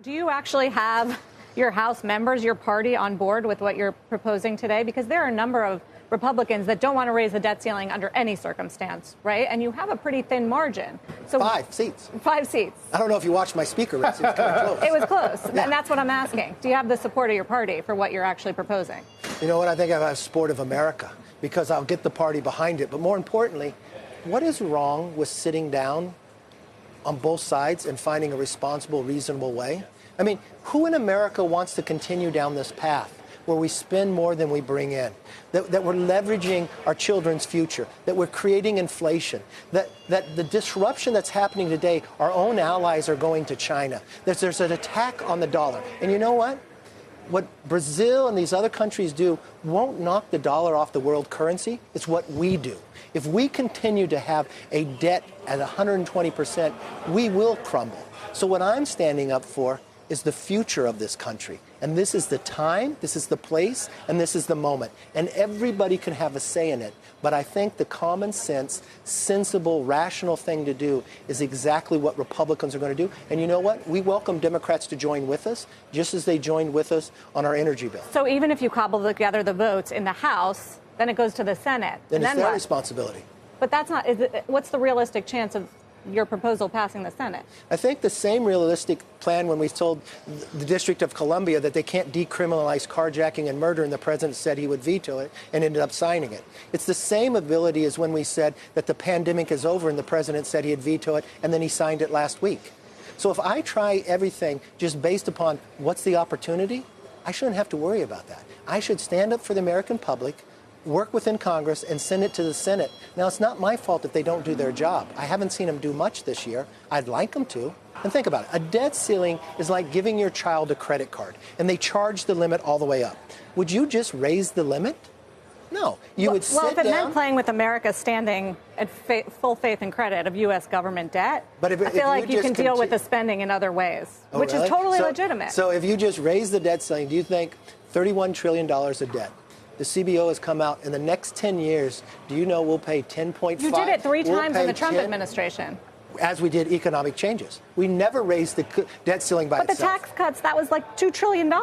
Do you actually have your House members, your party, on board with what you're proposing today? Because there are a number of Republicans that don't want to raise the debt ceiling under any circumstance, right? And you have a pretty thin margin. So 5 seats. 5 seats. I don't know if you watched my speaker race. It was kind of close. It was close. Yeah. And that's what I'm asking. Do you have the support of your party for what you're actually proposing? You know what? I think I have support of America because I'll get the party behind it. But more importantly, what is wrong with sitting down on both sides and finding a responsible, reasonable way? I mean, who in America wants to continue down this path where we spend more than we bring in, that we're leveraging our children's future, that we're creating inflation, that the disruption that's happening today, our own allies are going to China, there's an attack on the dollar. And you know what? What Brazil and these other countries do won't knock the dollar off the world currency. It's what we do. If we continue to have a debt at 120%, we will crumble. So what I'm standing up for is the future of this country. And this is the time, this is the place, and this is the moment. And everybody can have a say in it. But I think the common sense, sensible, rational thing to do is exactly what Republicans are going to do. And you know what? We welcome Democrats to join with us, just as they joined with us on our energy bill. So even if you cobble together the votes in the House, then it goes to the Senate. Then it's their what? Responsibility. But that's not, what's the realistic chance of your proposal passing the Senate? I think the same realistic plan when we told the District of Columbia that they can't decriminalize carjacking and murder, and the president said he would veto it and ended up signing it. It's the same ability as when we said that the pandemic is over and the president said he'd veto it and then he signed it last week. So if I try everything just based upon what's the opportunity, I shouldn't have to worry about that. I should stand up for the American public, work within Congress, and send it to the Senate. Now, it's not my fault if they don't do their job. I haven't seen them do much this year. I'd like them to. And think about it. A debt ceiling is like giving your child a credit card, and they charge the limit all the way up. Would you just raise the limit? No. You would sit down. Well, if it meant playing with America's standing at full faith and credit of U.S. government debt, I feel like you can deal with the spending in other ways, which is totally legitimate. So if you just raise the debt ceiling, do you think $31 trillion of debt? The CBO has come out in the next 10 years. Do you know we'll pay 10.5? You did it 3 times in the Trump administration. As we did economic changes. We never raised the debt ceiling by itself. But the tax cuts, that was like $2 trillion.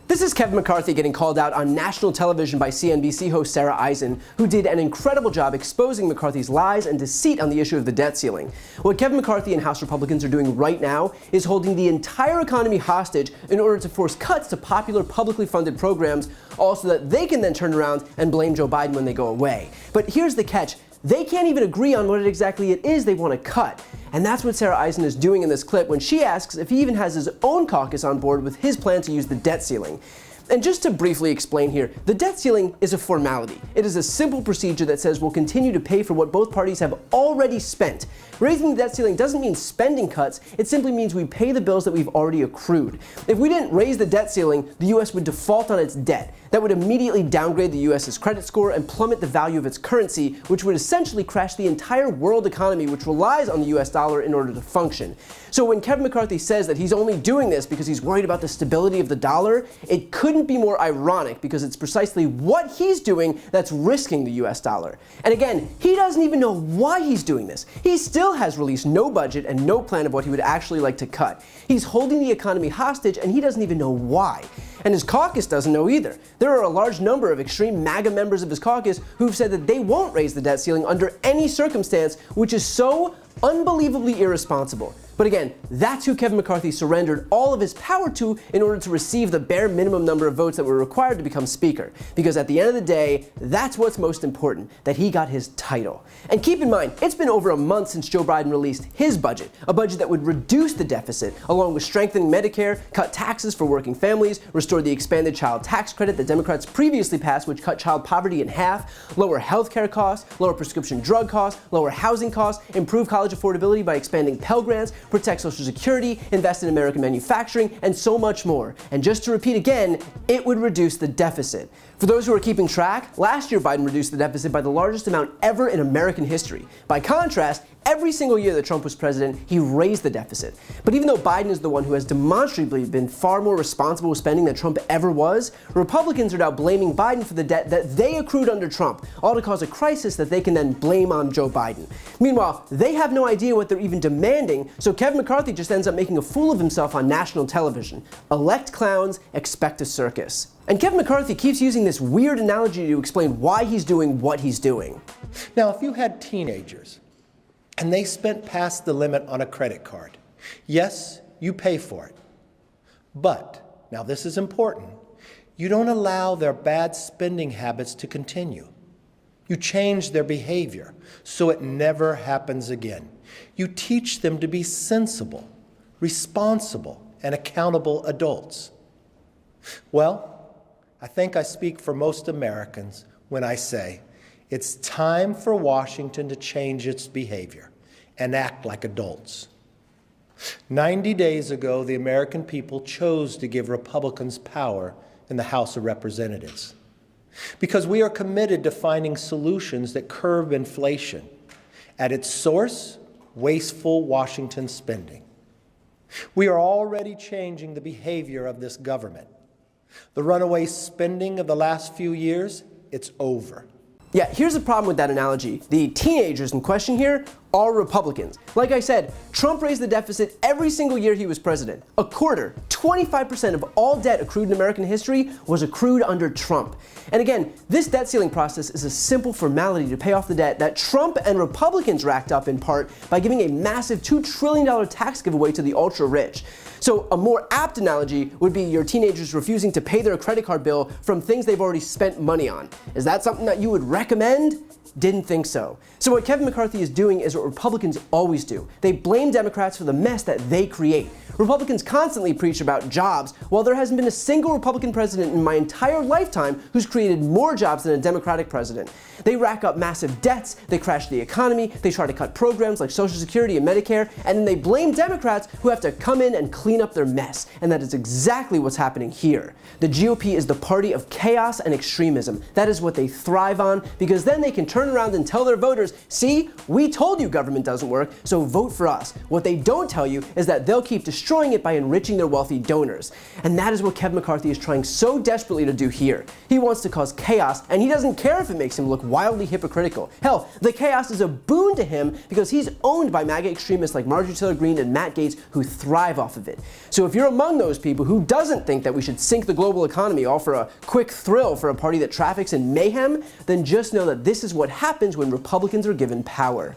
This is Kevin McCarthy getting called out on national television by CNBC host Sarah Eisen, who did an incredible job exposing McCarthy's lies and deceit on the issue of the debt ceiling. What Kevin McCarthy and House Republicans are doing right now is holding the entire economy hostage in order to force cuts to popular publicly funded programs, all so that they can then turn around and blame Joe Biden when they go away. But here's the catch. They can't even agree on what exactly it is they want to cut. And that's what Sarah Eisen is doing in this clip when she asks if he even has his own caucus on board with his plan to use the debt ceiling. And just to briefly explain here, the debt ceiling is a formality. It is a simple procedure that says we'll continue to pay for what both parties have already spent. Raising the debt ceiling doesn't mean spending cuts, it simply means we pay the bills that we've already accrued. If we didn't raise the debt ceiling, the US would default on its debt. That would immediately downgrade the US's credit score and plummet the value of its currency, which would essentially crash the entire world economy, which relies on the US dollar in order to function. So when Kevin McCarthy says that he's only doing this because he's worried about the stability of the dollar, it couldn't be more ironic because it's precisely what he's doing that's risking the US dollar. And again, he doesn't even know why he's doing this. He still has released no budget and no plan of what he would actually like to cut. He's holding the economy hostage and he doesn't even know why. And his caucus doesn't know either. There are a large number of extreme MAGA members of his caucus who've said that they won't raise the debt ceiling under any circumstance, which is so unbelievably irresponsible. But again, that's who Kevin McCarthy surrendered all of his power to in order to receive the bare minimum number of votes that were required to become Speaker. Because at the end of the day, that's what's most important, that he got his title. And keep in mind, it's been over a month since Joe Biden released his budget, a budget that would reduce the deficit, along with strengthening Medicare, cut taxes for working families, restore the expanded child tax credit that Democrats previously passed, which cut child poverty in half, lower healthcare costs, lower prescription drug costs, lower housing costs, improve college affordability by expanding Pell Grants, protect Social Security, invest in American manufacturing, and so much more. And just to repeat again, it would reduce the deficit. For those who are keeping track, last year Biden reduced the deficit by the largest amount ever in American history. By contrast, Every single year that Trump was president, he raised the deficit. But even though Biden is the one who has demonstrably been far more responsible with spending than Trump ever was, Republicans are now blaming Biden for the debt that they accrued under Trump, all to cause a crisis that they can then blame on Joe Biden. Meanwhile, they have no idea what they're even demanding, so Kevin McCarthy just ends up making a fool of himself on national television. Elect clowns, expect a circus. And Kevin McCarthy keeps using this weird analogy to explain why he's doing what he's doing. Now, if you had teenagers and they spent past the limit on a credit card, yes, you pay for it. But, now this is important, you don't allow their bad spending habits to continue. You change their behavior so it never happens again. You teach them to be sensible, responsible, and accountable adults. Well, I think I speak for most Americans when I say it's time for Washington to change its behavior and act like adults. 90 days ago, the American people chose to give Republicans power in the House of Representatives because we are committed to finding solutions that curb inflation. At its source, wasteful Washington spending. We are already changing the behavior of this government. The runaway spending of the last few years, it's over. Yeah, here's the problem with that analogy. The teenagers in question here are Republicans. Like I said, Trump raised the deficit every single year he was president. A quarter, 25% of all debt accrued in American history was accrued under Trump. And again, this debt ceiling process is a simple formality to pay off the debt that Trump and Republicans racked up in part by giving a massive $2 trillion tax giveaway to the ultra-rich. So a more apt analogy would be your teenagers refusing to pay their credit card bill from things they've already spent money on. Is that something that you would recommend? Didn't think so. So what Kevin McCarthy is doing is what Republicans always do. They blame Democrats for the mess that they create. Republicans constantly preach about jobs, while there hasn't been a single Republican president in my entire lifetime who's created more jobs than a Democratic president. They rack up massive debts, they crash the economy, they try to cut programs like Social Security and Medicare, and then they blame Democrats who have to come in and clean up their mess. And that is exactly what's happening here. The GOP is the party of chaos and extremism. That is what they thrive on, because then they can turn around and tell their voters, see, we told you government doesn't work, so vote for us. What they don't tell you is that they'll keep destroying it by enriching their wealthy donors. And that is what Kevin McCarthy is trying so desperately to do here. He wants to cause chaos, and he doesn't care if it makes him look wildly hypocritical. Hell, the chaos is a boon to him because he's owned by MAGA extremists like Marjorie Taylor Greene and Matt Gaetz who thrive off of it. So if you're among those people who doesn't think that we should sink the global economy all for a quick thrill for a party that traffics in mayhem, then just know that this is what happens when Republicans are given power.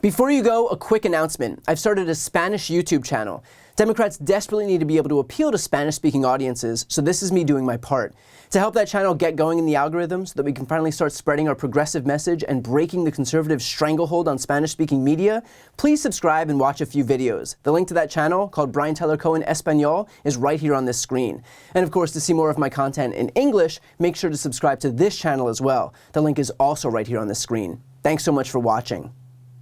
Before you go, a quick announcement. I've started a Spanish YouTube channel. Democrats desperately need to be able to appeal to Spanish-speaking audiences, so this is me doing my part. To help that channel get going in the algorithm so that we can finally start spreading our progressive message and breaking the conservative stranglehold on Spanish-speaking media, please subscribe and watch a few videos. The link to that channel, called Brian Tyler Cohen Espanol, is right here on this screen. And of course, to see more of my content in English, make sure to subscribe to this channel as well. The link is also right here on this screen. Thanks so much for watching.